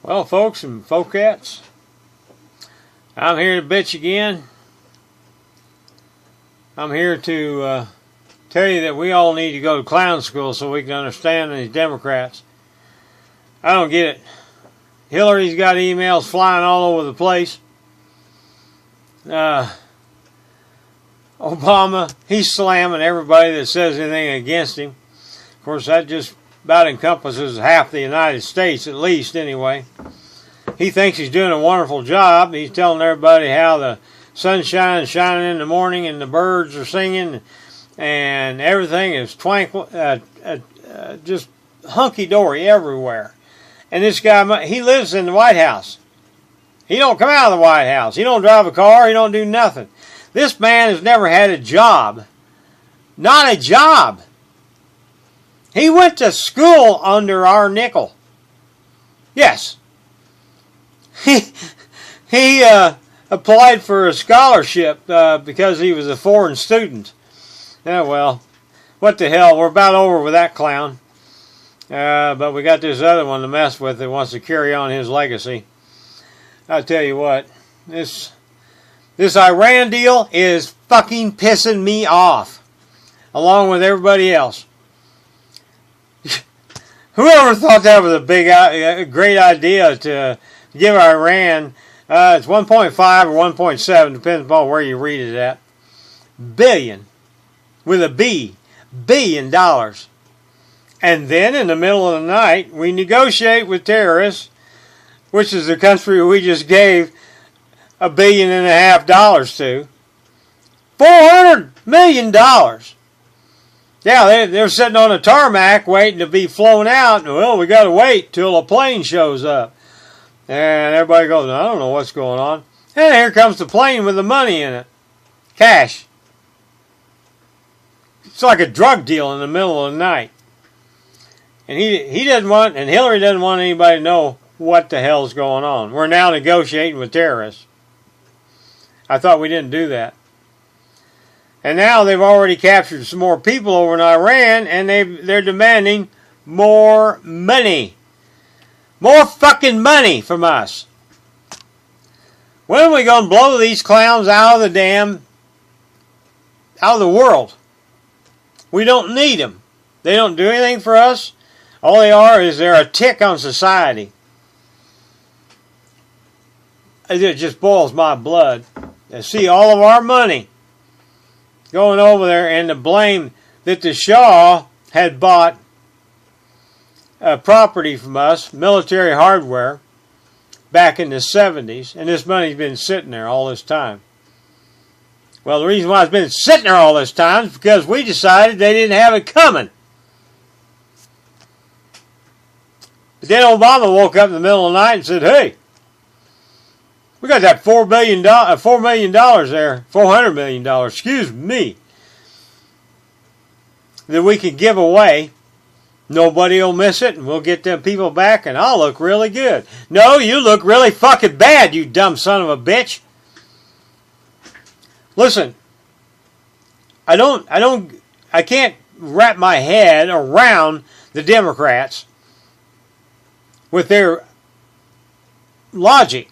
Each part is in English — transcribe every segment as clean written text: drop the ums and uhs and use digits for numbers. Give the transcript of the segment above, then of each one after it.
Well, folks and folkettes, I'm here to bitch again. I'm here to tell you that we all need to go to clown school so we can understand these Democrats. I don't get it. Hillary's got emails flying all over the place. Obama, he's slamming everybody that says anything against him. Of course, that just about encompasses half the United States, at least, anyway. He thinks he's doing a wonderful job. He's telling everybody how the sun's shining in the morning and the birds are singing and everything is twinkle, just hunky-dory everywhere. And this guy, he lives in the White House. He don't come out of the White House. He don't drive a car. He don't do nothing. This man has never had a job. Not a job. He went to school under our nickel. Yes. He applied for a scholarship because he was a foreign student. Yeah, well, what the hell? We're about over with that clown. But we got this other one to mess with that wants to carry on his legacy. I'll tell you what, this Iran deal is fucking pissing me off, along with everybody else. Whoever thought that was a great idea to give Iran, it's 1.5 or 1.7, depends upon where you read it at, billion, with a B, $billion. And then in the middle of the night, we negotiate with terrorists, which is the country we just gave $1.5 billion to. $400 million. Yeah, they're sitting on a tarmac waiting to be flown out. Well, we got to wait till a plane shows up. And everybody goes, I don't know what's going on. And here comes the plane with the money in it. Cash. It's like a drug deal in the middle of the night. And he doesn't want, and Hillary doesn't want anybody to know what the hell's going on. We're now negotiating with terrorists. I thought we didn't do that. And now they've already captured some more people over in Iran, and they're demanding more money. More fucking money from us. When are we going to blow these clowns out of the world? We don't need them. They don't do anything for us. All they are is they're a tick on society. It just boils my blood to see all of our money going over there and to blame that the Shah had bought property from us, military hardware, back in the 70s, and this money's been sitting there all this time. Well, the reason why it's been sitting there all this time is because we decided they didn't have it coming. But then Obama woke up in the middle of the night and said, hey, we got that $4 million there, $400 million, excuse me, that we can give away. Nobody will miss it, and we'll get them people back, and I'll look really good. No, you look really fucking bad, you dumb son of a bitch. Listen, I can't wrap my head around the Democrats with their logic.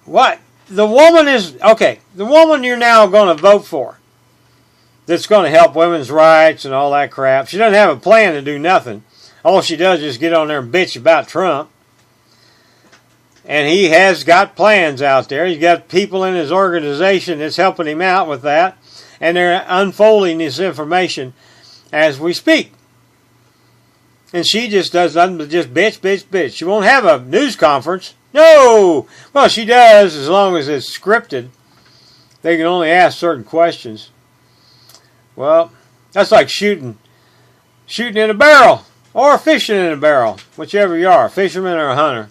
What? The woman you're now going to vote for, that's going to help women's rights and all that crap, she doesn't have a plan to do nothing. All she does is get on there and bitch about Trump. And he has got plans out there. He's got people in his organization that's helping him out with that. And they're unfolding this information as we speak. And she just does nothing but just bitch. She won't have a news conference. No! Well, she does, as long as it's scripted. They can only ask certain questions. Well, that's like shooting in a barrel, or fishing in a barrel, whichever you are, a fisherman or a hunter.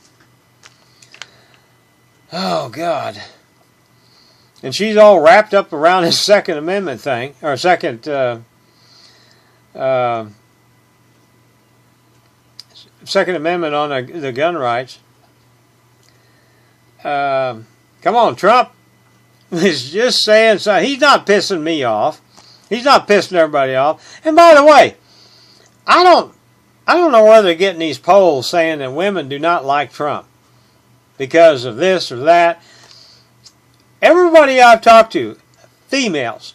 Oh, God. And she's all wrapped up around this Second Amendment thing, or Second Amendment on the gun rights. Come on, Trump is just saying so. He's not pissing me off. He's not pissing everybody off. And by the way, I don't I don't know where they're getting these polls saying that women do not like Trump because of this or that. Everybody I've talked to, females,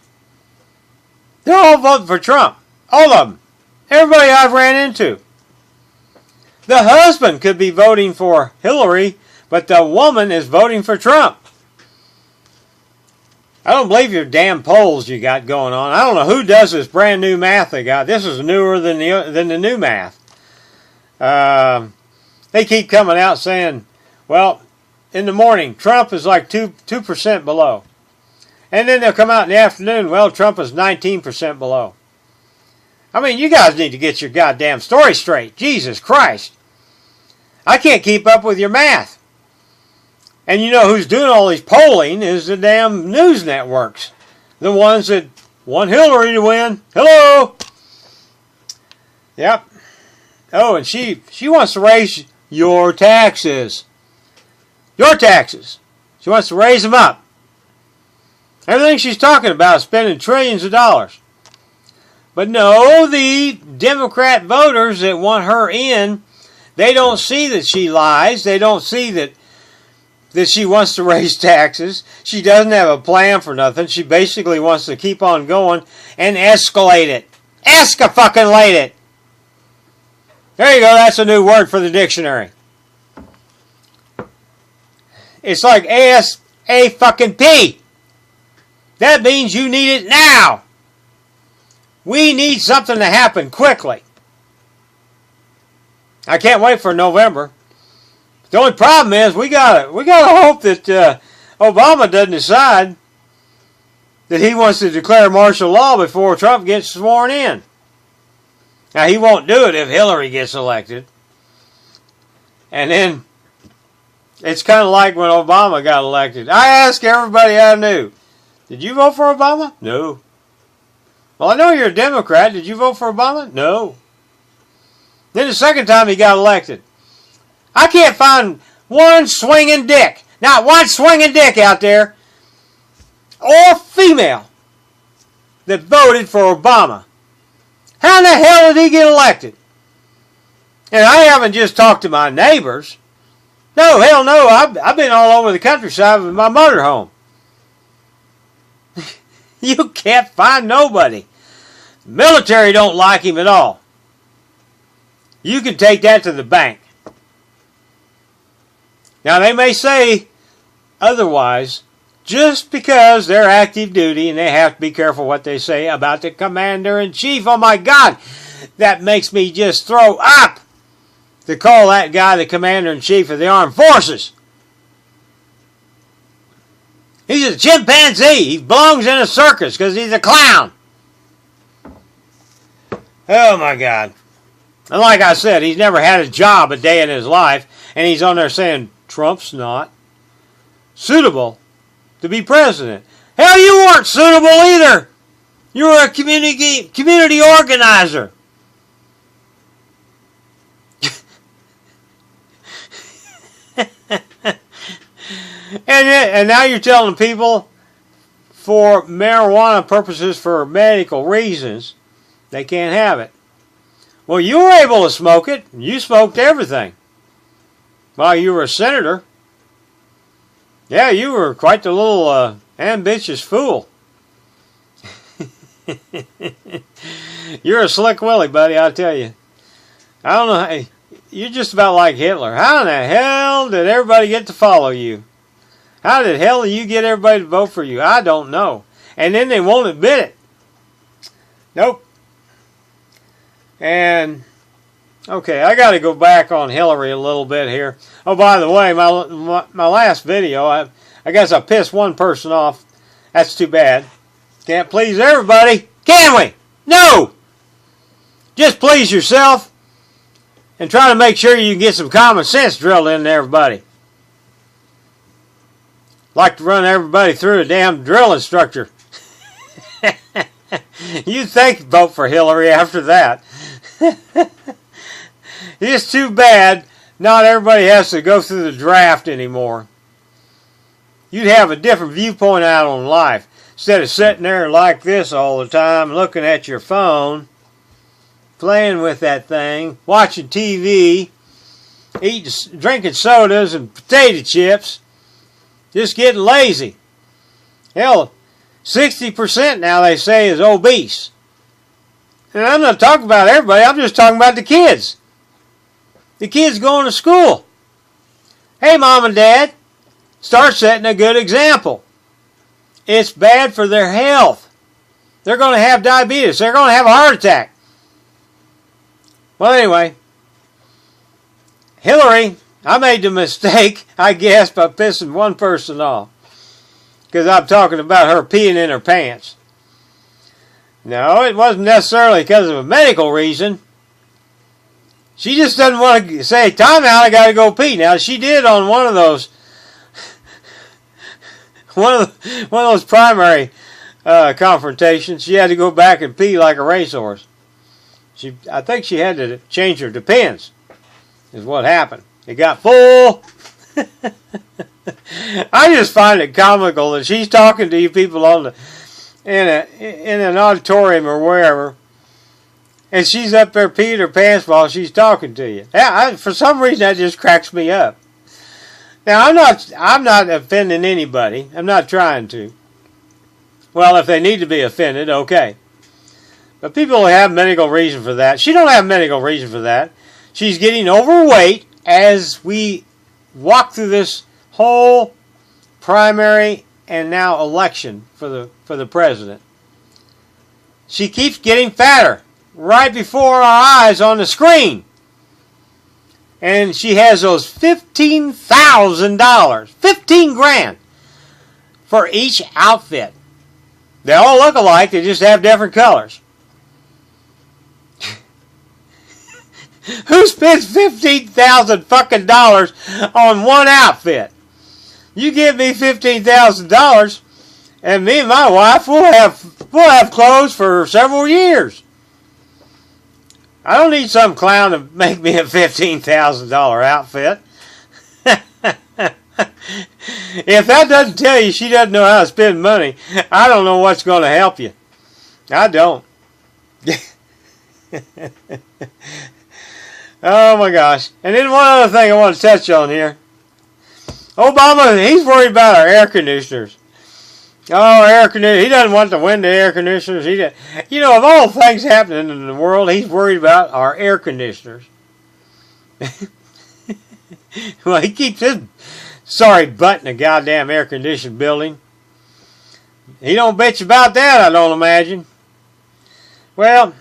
they're all voting for Trump. All of them. Everybody I've ran into. The husband could be voting for Hillary, but the woman is voting for Trump. I don't believe your damn polls you got going on. I don't know who does this brand new math they got. This is newer than the new math. They keep coming out saying, well, in the morning, Trump is like 2% below. And then they'll come out in the afternoon, well, Trump is 19% below. I mean, you guys need to get your goddamn story straight. Jesus Christ. I can't keep up with your math. And you know who's doing all these polling is the damn news networks. The ones that want Hillary to win. Hello! Yep. Oh, and she wants to raise your taxes. Your taxes. She wants to raise them up. Everything she's talking about is spending trillions of dollars. But no, the Democrat voters that want her in, they don't see that she lies. They don't see that she wants to raise taxes. She doesn't have a plan for nothing. She basically wants to keep on going and escalate it. Esca-fucking-late it. There you go. That's a new word for the dictionary. It's like ASAP. That means you need it now. We need something to happen quickly. I can't wait for November. The only problem is we gotta hope that Obama doesn't decide that he wants to declare martial law before Trump gets sworn in. Now he won't do it if Hillary gets elected. And then it's kind of like when Obama got elected. I asked everybody I knew, did you vote for Obama? No. Well, I know you're a Democrat. Did you vote for Obama? No. Then the second time he got elected, I can't find one swinging dick. Not one swinging dick out there, or female, that voted for Obama. How in the hell did he get elected? And I haven't just talked to my neighbors. No, hell no. I've been all over the countryside with my motorhome. You can't find nobody. The military don't like him at all. You can take that to the bank. Now, they may say otherwise just because they're active duty and they have to be careful what they say about the commander-in-chief. Oh, my God. That makes me just throw up to call that guy the commander-in-chief of the armed forces. He's a chimpanzee. He belongs in a circus because he's a clown. Oh, my God. And like I said, he's never had a job a day in his life, and he's on there saying Trump's not suitable to be president. Hell, you weren't suitable either. You were a community organizer. And now you're telling people for marijuana purposes, for medical reasons, they can't have it. Well, you were able to smoke it. You smoked everything while you were a senator. Yeah, you were quite the little ambitious fool. You're a slick willy, buddy, I'll tell you. I don't know. Hey, you're just about like Hitler. How in the hell did everybody get to follow you? How the hell did you get everybody to vote for you? I don't know. And then they won't admit it. Nope. And, okay, I got to go back on Hillary a little bit here. Oh, by the way, my last video, I guess I pissed one person off. That's too bad. Can't please everybody, can we? No! Just please yourself and try to make sure you can get some common sense drilled into everybody. Like to run everybody through a damn drill instructor. You'd think vote for Hillary after that. It's too bad not everybody has to go through the draft anymore. You'd have a different viewpoint out on life. Instead of sitting there like this all the time looking at your phone, playing with that thing, watching TV, drinking sodas and potato chips, just getting lazy. Hell, 60% now they say is obese. And I'm not talking about everybody, I'm just talking about the kids. The kids going to school. Hey, Mom and Dad, start setting a good example. It's bad for their health. They're going to have diabetes. They're going to have a heart attack. Well, anyway, Hillary, I made the mistake, I guess, by pissing one person off. Because I'm talking about her peeing in her pants. No, it wasn't necessarily because of a medical reason. She just doesn't want to say, time out, I got to go pee. Now, she did on one of those primary confrontations. She had to go back and pee like a racehorse. I think she had to change her depends, is what happened. It got full. I just find it comical that she's talking to you people in an auditorium or wherever, and she's up there peeing her pants while she's talking to you. For some reason, that just cracks me up. Now, I'm not offending anybody. I'm not trying to. Well, if they need to be offended, okay. But people have medical reason for that. She don't have medical reason for that. She's getting overweight as we walk through this whole primary and now election for the president. She keeps getting fatter right before our eyes on the screen. And she has those $15,000, 15 grand for each outfit. They all look alike, they just have different colors. Who spends $15,000 fucking dollars on one outfit? You give me $15,000, and me and my wife will have clothes for several years. I don't need some clown to make me a $15,000 outfit. If that doesn't tell you she doesn't know how to spend money, I don't know what's going to help you. I don't. Oh my gosh. And then one other thing I want to touch on here. Obama, he's worried about our air conditioners. Oh, air conditioners. He doesn't want the window air conditioners. Of all things happening in the world, he's worried about our air conditioners. Well, he keeps his sorry butt in a goddamn air-conditioned building. He don't bitch about that, I don't imagine. Well,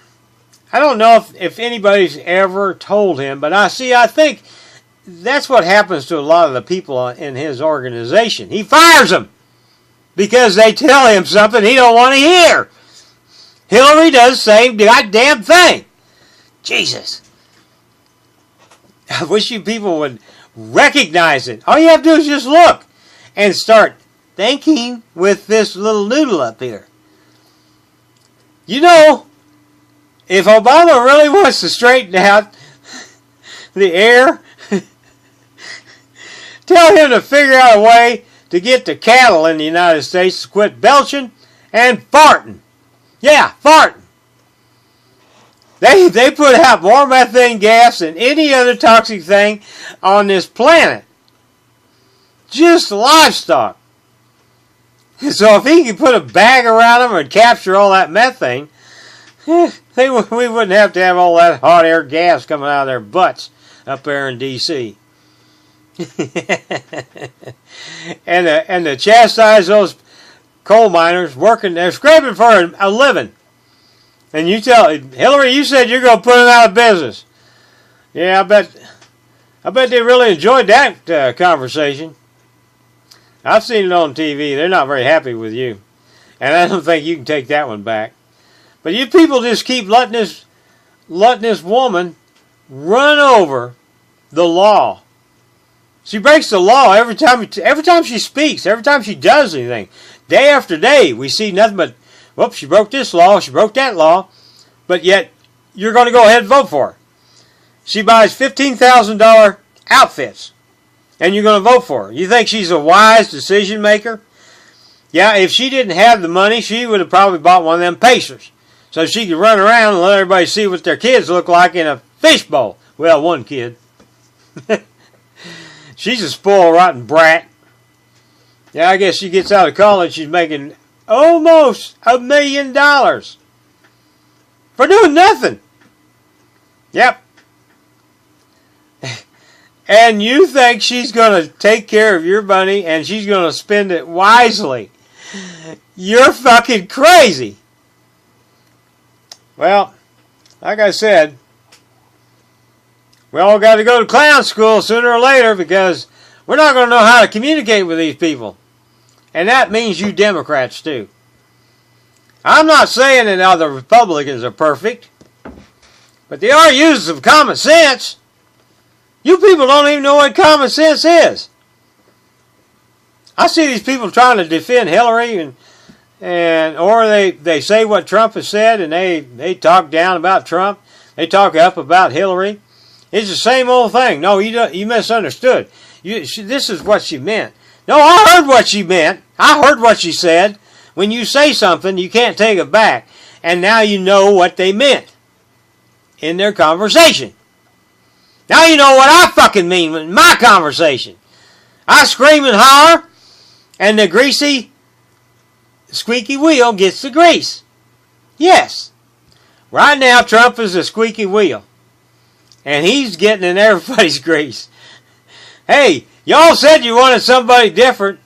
I don't know if anybody's ever told him, but I think that's what happens to a lot of the people in his organization. He fires them because they tell him something he don't want to hear. Hillary does the same goddamn thing. Jesus. I wish you people would recognize it. All you have to do is just look and start thinking with this little noodle up here. If Obama really wants to straighten out the air, tell him to figure out a way to get the cattle in the United States to quit belching and farting. Yeah, farting. They put out more methane gas than any other toxic thing on this planet. Just livestock. So if he can put a bag around them and capture all that methane, we wouldn't have to have all that hot air gas coming out of their butts up there in D.C. and to chastise those coal miners working, they're scraping for a living. And you tell Hillary, you said you're going to put them out of business. Yeah, I bet they really enjoyed that conversation. I've seen it on TV. They're not very happy with you. And I don't think you can take that one back. But you people just keep letting this woman run over the law. She breaks the law every time she speaks, every time she does anything. Day after day, we see nothing but, whoops, she broke this law, she broke that law, but yet you're going to go ahead and vote for her. She buys $15,000 outfits, and you're going to vote for her. You think she's a wise decision maker? Yeah, if she didn't have the money, she would have probably bought one of them Pacers. so she could run around and let everybody see what their kids look like in a fishbowl. Well, one kid. She's a spoiled, rotten brat. Yeah, I guess she gets out of college, she's making almost $1 million for doing nothing. Yep. And you think she's going to take care of your money and she's going to spend it wisely. You're fucking crazy. Well, like I said, we all got to go to clown school sooner or later because we're not going to know how to communicate with these people. And that means you Democrats too. I'm not saying that all the Republicans are perfect, but they are users of common sense. You people don't even know what common sense is. I see these people trying to defend Hillary or they say what Trump has said and they talk down about Trump. They talk up about Hillary. It's the same old thing. No, you misunderstood. This is what she meant. No, I heard what she meant. I heard what she said. When you say something, you can't take it back. And now you know what they meant in their conversation. Now you know what I fucking mean in my conversation. I scream and holler, and the greasy, squeaky wheel gets the grease. Yes. Right now, Trump is a squeaky wheel. And he's getting in everybody's grease. Hey, y'all said you wanted somebody different.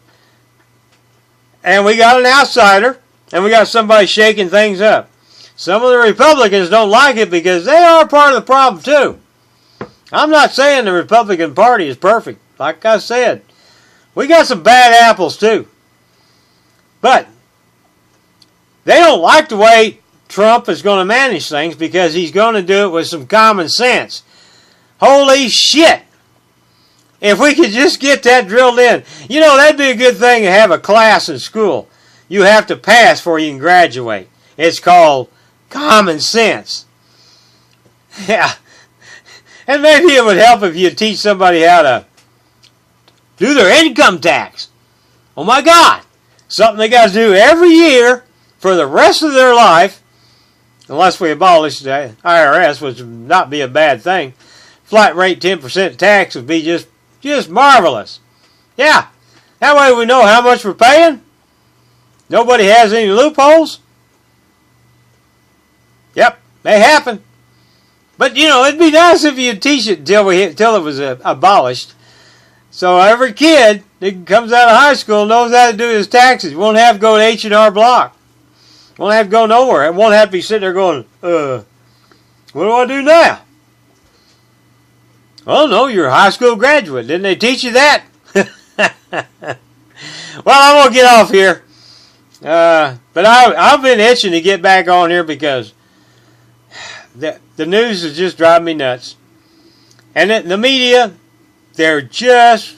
And we got an outsider. And we got somebody shaking things up. Some of the Republicans don't like it because they are part of the problem too. I'm not saying the Republican Party is perfect. Like I said, we got some bad apples too. But they don't like the way Trump is going to manage things because he's going to do it with some common sense. Holy shit! If we could just get that drilled in. You know, that'd be a good thing to have a class in school. You have to pass before you can graduate. It's called common sense. Yeah. And maybe it would help if you teach somebody how to do their income tax. Oh my God. Something they got to do every year for the rest of their life. Unless we abolish the IRS, which would not be a bad thing. Flat rate 10% tax would be just marvelous. Yeah. That way we know how much we're paying. Nobody has any loopholes. Yep. They happen. But, you know, it'd be nice if you teach it till it was abolished. So every kid that comes out of high school knows how to do his taxes. You won't have to go to H&R Block. Won't have to go nowhere. It won't have to be sitting there going, what do I do now? Oh, no, you're a high school graduate. Didn't they teach you that? Well, I'm going to get off here. But I've been itching to get back on here because the news is just driving me nuts. And the media, they're just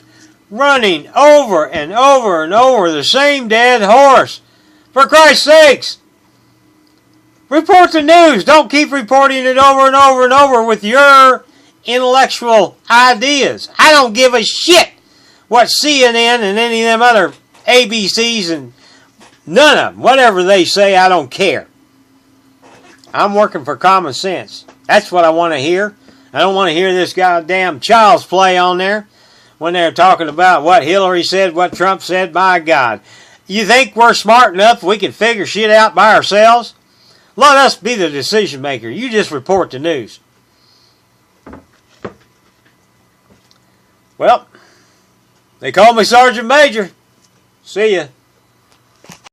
running over and over and over the same dead horse. For Christ's sakes. Report the news. Don't keep reporting it over and over and over with your intellectual ideas. I don't give a shit what CNN and any of them other ABCs and none of them, whatever they say, I don't care. I'm working for common sense. That's what I want to hear. I don't want to hear this goddamn child's play on there when they're talking about what Hillary said, what Trump said. My God. You think we're smart enough we can figure shit out by ourselves? Let us be the decision maker. You just report the news. Well, they call me Sergeant Major. See ya.